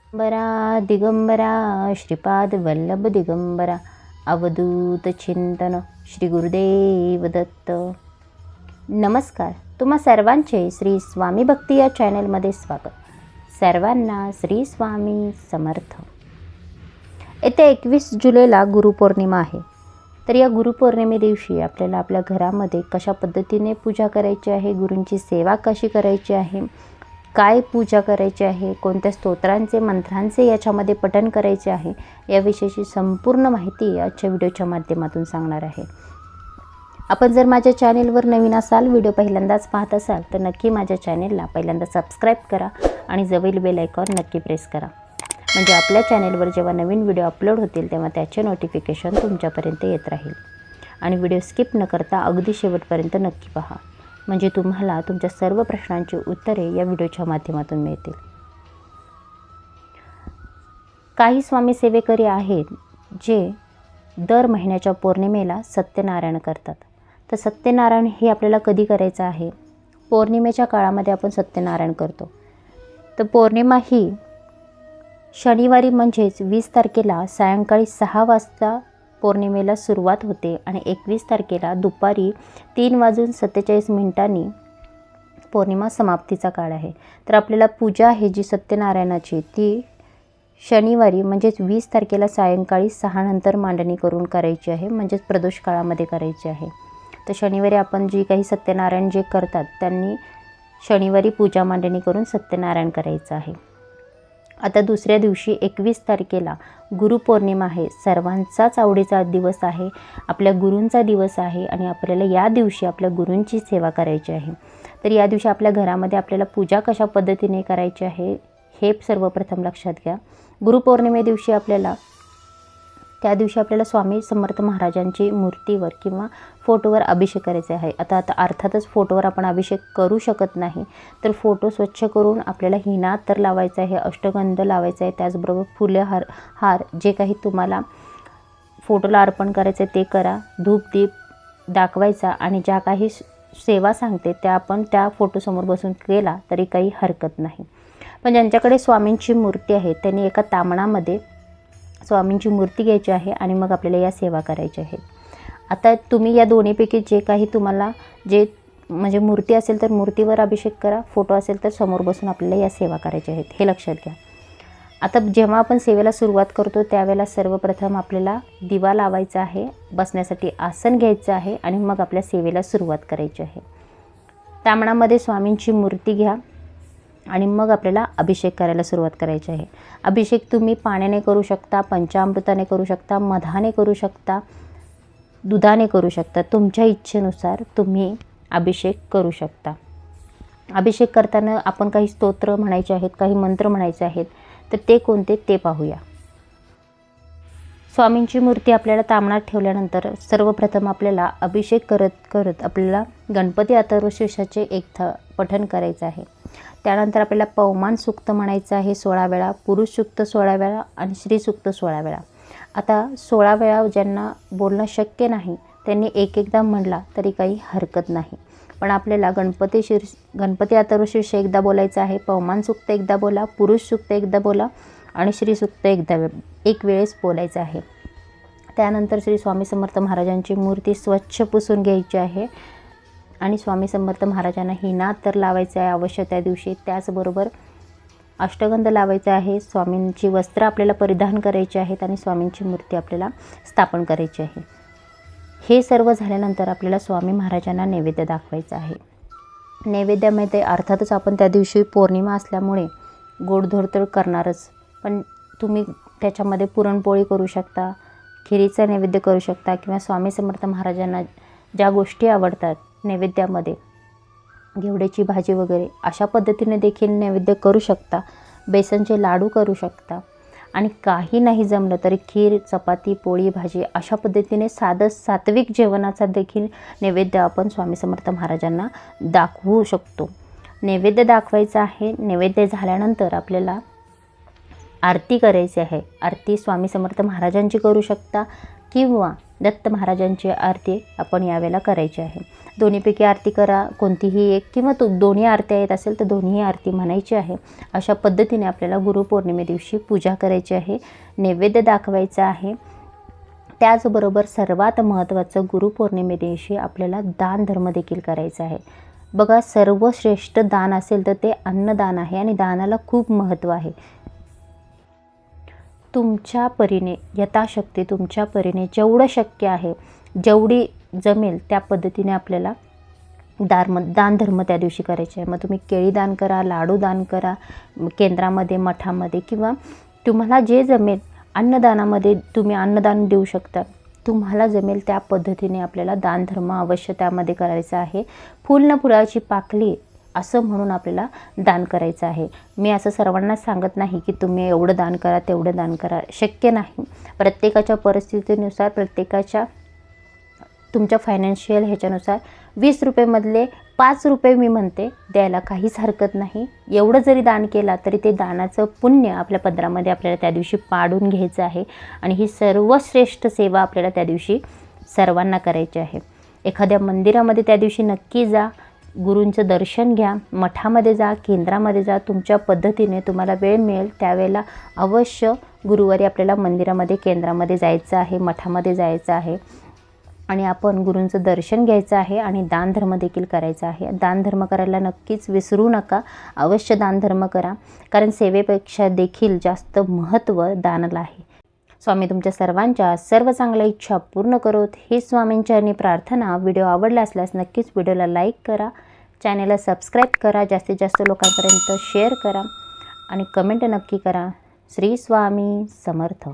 दिगंबरा दिगंबरा श्रीपाद वल्लभ दिगंबरा अवधूत चिंतन श्री गुरुदेव दत्त. नमस्कार. तुम्हा सर्वांचे श्री स्वामी भक्ती या चॅनलमध्ये स्वागत. सर्वांना श्री स्वामी समर्थ. येत्या 21 जुलैला गुरुपौर्णिमा आहे. तर या गुरुपौर्णिमे दिवशी आपल्याला आपल्या घरामध्ये कशा पद्धतीने पूजा करायची आहे, गुरूंची सेवा कशी करायची आहे, काय पूजा करायची आहे, कोणत्या स्तोत्रांचे मंत्रांचे याच्यामध्ये पठण करायचे आहे, याविषयीची संपूर्ण माहिती आजच्या व्हिडिओच्या माध्यमातून सांगणार आहे. आपण जर माझ्या चॅनेलवर नवीन असाल, व्हिडिओ पहिल्यांदाच पाहत असाल तर नक्की माझ्या चॅनेलला पहिल्यांदा सबस्क्राईब करा आणि जवळील बेल आयकॉन नक्की प्रेस करा. म्हणजे आपल्या चॅनेलवर जेव्हा नवीन व्हिडिओ अपलोड होतील तेव्हा त्याचे नोटिफिकेशन तुमच्यापर्यंत येत राहील. आणि व्हिडिओ स्किप न करता अगदी शेवटपर्यंत नक्की पहा, म्हणजे तुम्हाला तुमच्या सर्व प्रश्नांची उत्तरे या व्हिडिओच्या माध्यमातून मिळतील. काही स्वामी सेवेकरी आहेत जे दर महिन्याच्या पौर्णिमेला सत्यनारायण करतात. तर सत्यनारायण हे आपल्याला कधी करायचं आहे? पौर्णिमेच्या काळामध्ये आपण सत्यनारायण करतो. तर पौर्णिमा ही शनिवारी म्हणजेच 20 तारखेला सायंकाळी 6 वाजता पौर्णिमेला सुरुवात होते आणि 21 तारखेला दुपारी 3:47 पौर्णिमा समाप्तीचा काळ आहे. तर आपल्याला पूजा आहे जी सत्यनारायणाची ती शनिवारी म्हणजेच 20 तारखेला सायंकाळी 6 नंतर मांडणी करून करायची आहे, म्हणजेच प्रदोष काळामध्ये करायची आहे. तर शनिवारी आपण जी काही सत्यनारायण जे करतात त्यांनी शनिवारी पूजा मांडणी करून सत्यनारायण करायचं आहे. आता दुसऱ्या दिवशी 21 तारखेला गुरुपौर्णिमा आहे. सर्वांचाच आवडीचा दिवस आहे, आपल्या गुरूंचा दिवस आहे आणि आपल्याला या दिवशी आपल्या गुरूंची सेवा करायची आहे. तर या दिवशी आपल्या घरामध्ये आपल्याला पूजा कशा पद्धतीने करायची आहे हे सर्वप्रथम लक्षात घ्या. गुरुपौर्णिमे दिवशी त्या दिवशी आपल्याला स्वामी समर्थ महाराजांची मूर्तीवर किंवा फोटोवर अभिषेक करायचा आहे. आता अर्थातच फोटोवर आपण अभिषेक करू शकत नाही, तर फोटो स्वच्छ करून आपल्याला हिना अत्तर लावायचा आहे, अष्टगंध लावायचा आहे, त्याचबरोबर फुले हार जे काही तुम्हाला फोटोला अर्पण करायचं आहे ते करा. धूप दीप दाखवायचा आणि ज्या काही सेवा सांगते त्या आपण त्या फोटोसमोर बसून केला तरी काही हरकत नाही. पण ज्यांच्याकडे स्वामींची मूर्ती आहे त्यांनी एका तामणामध्ये स्वामींची मूर्ती घ्यायची आहे आणि मग आपल्याला या सेवा करायच्या आहेत. आता तुम्ही या दोन्हीपैकी जे काही तुम्हाला म्हणजे मूर्ती असेल तर मूर्तीवर अभिषेक करा, फोटो असेल तर समोर बसून आपल्याला या सेवा करायच्या आहेत, हे लक्षात घ्या. आता जेव्हा आपण सेवेला सुरुवात करतो त्यावेळेला सर्वप्रथम आपल्याला दिवा लावायचा आहे, बसण्यासाठी आसन घ्यायचं आहे आणि मग आपल्या सेवेला सुरुवात करायची आहे. तामणामध्ये स्वामींची मूर्ती घ्या आणि मग आपल्याला अभिषेक करायला सुरुवात करायची आहे. अभिषेक तुम्ही पाण्याने करू शकता, पंचामृताने करू शकता, मधाने करू शकता, दुधाने करू शकता. तुमच्या इच्छेनुसार तुम्ही अभिषेक करू शकता. अभिषेक करताना आपण काही स्तोत्र म्हणायचे आहेत, काही मंत्र म्हणायचे आहेत, तर ते कोणते ते पाहूया. स्वामींची मूर्ती आपल्याला तामणात ठेवल्यानंतर सर्वप्रथम आपल्याला अभिषेक करत करत आपल्याला गणपती अथर्वशीर्षाचे एक पठण करायचं आहे. त्यानंतर आपल्याला पवमान सूक्त म्हणायचं आहे 16 वेळा, पुरुष सूक्त 16 वेळा आणि श्री सूक्त 16 वेळा. आता 16 वेळा ज्यांना बोलणं शक्य नाही त्यांनी एकदा म्हणला तरी काही हरकत नाही. पण आपल्याला गणपती अथर्वशीर्ष एकदा बोलायचं आहे, पवमान सूक्त एकदा बोला, पुरुष सूक्त एकदा बोला आणि श्री सूक्त एक वेळेस बोलायचं आहे. त्यानंतर श्री स्वामी समर्थ महाराजांची मूर्ती स्वच्छ पुसून घ्यायची आहे आणि स्वामी समर्थ महाराजांना हिना अत्तर लावायचं आहे अवश्य त्या दिवशी. त्याचबरोबर अष्टगंध लावायचा आहे, स्वामींची वस्त्र आपल्याला परिधान करायची आहेत आणि स्वामींची मूर्ती आपल्याला स्थापन करायची आहे. हे सर्व झाल्यानंतर आपल्याला स्वामी महाराजांना नैवेद्य दाखवायचा आहे. नैवेद्यामध्ये अर्थातच आपण त्या दिवशी पौर्णिमा असल्यामुळे गोडधोड तर करणारच, पण तुम्ही त्याच्यामध्ये पुरणपोळी करू शकता, खिरीचा नैवेद्य करू शकता किंवा स्वामी समर्थ महाराजांना ज्या गोष्टी आवडतात नैवेद्यामध्ये, घेवड्याची भाजी वगैरे अशा पद्धतीने देखील नैवेद्य करू शकता. बेसनचे लाडू करू शकता आणि काही नाही जमलं तरी खीर, चपाती, पोळी, भाजी अशा पद्धतीने सात्विक जेवणाचा देखील नैवेद्य आपण स्वामी समर्थ महाराजांना दाखवू शकतो. नैवेद्य दाखवायचा आहे. नैवेद्य झाल्यानंतर आपल्याला आरती करायची आहे. आरती स्वामी समर्थ महाराजांची करू शकता किंवा दत्त महाराजांची आरती आपण यावेळेला करायची आहे। दोन्हीपैकी आरती करा, कोणतीही एक, किंवा दोन्ही आरत्या येत असेल तर दोन्ही आरती म्हणायची आहे। अशा पद्धतीने आपल्याला गुरुपौर्णिमे दिवशी पूजा करायची आहे, नैवेद्य दाखवायचा आहे। त्याचबरोबर सर्वात महत्त्वाचं, गुरुपौर्णिमे दिवशी आपल्याला दान धर्म देखील करायचा आहे। बघा, सर्वश्रेष्ठ दान असेल तर ते अन्नदान आहे आणि दानाला खूप महत्त्व आहे। तुमच्या परीने, यथाशक्ती तुमच्या परीने जेवढं शक्य आहे, जेवढी जमेल त्या पद्धतीने आपल्याला दान धर्म त्या दिवशी करायचे आहे। मग तुम्ही केळी दान करा, लाडू दान करा, केंद्रामध्ये, मठामध्ये, किंवा तुम्हाला जे जमेल अन्नदानामध्ये तुम्ही अन्नदान देऊ शकता। तुम्हाला जमेल त्या पद्धतीने आपल्याला दान धर्म अवश्य त्यामध्ये करायचा आहे। फुल न फुलाची पाकळी असं म्हणून आपल्याला दान करायचं आहे। मी असं सर्वांना सांगत नाही की तुम्ही एवढं दान करा, तेवढं दान करा, शक्य नाही। प्रत्येकाच्या परिस्थितीनुसार, प्रत्येकाच्या तुमच्या फायनान्शियल ह्याच्यानुसार 20 रुपयेमधले 5 रुपये मी म्हणते द्यायला काहीच हरकत नाही। एवढं जरी दान केला तरी ते दानाचं पुण्य आपल्या पदरामध्ये आपल्याला त्या दिवशी पाडून घ्यायचं आहे आणि ही सर्वश्रेष्ठ सेवा आपल्याला त्या दिवशी सर्वांना करायची आहे। एखाद्या मंदिरामध्ये त्या दिवशी नक्की जा, गुरूंचं दर्शन घ्या, मठामध्ये जा, केंद्रामध्ये जा, तुमच्या पद्धतीने तुम्हाला वेळ मिळेल त्यावेळेला अवश्य गुरुवारी आपल्याला मंदिरामध्ये, केंद्रामध्ये जायचं आहे, मठामध्ये जायचं आहे आणि आपण गुरूंचं दर्शन घ्यायचं आहे आणि दानधर्म देखील करायचा आहे। दानधर्म करायला नक्कीच विसरू नका, अवश्य दानधर्म करा, कारण सेवेपेक्षा देखील जास्त महत्त्व दानाला आहे। स्वामी तुमच्या सर्वांच्या सर्व चांगल्या इच्छा पूर्ण करोत ही स्वामींचरणी प्रार्थना। व्हिडिओ आवडला असल्यास नक्कीच व्हिडिओला लाईक करा, चॅनलला सबस्क्राईब करा, जास्तीत जास्त लोकांपर्यंत शेअर करा आणि कमेंट नक्की करा। श्री स्वामी समर्थ।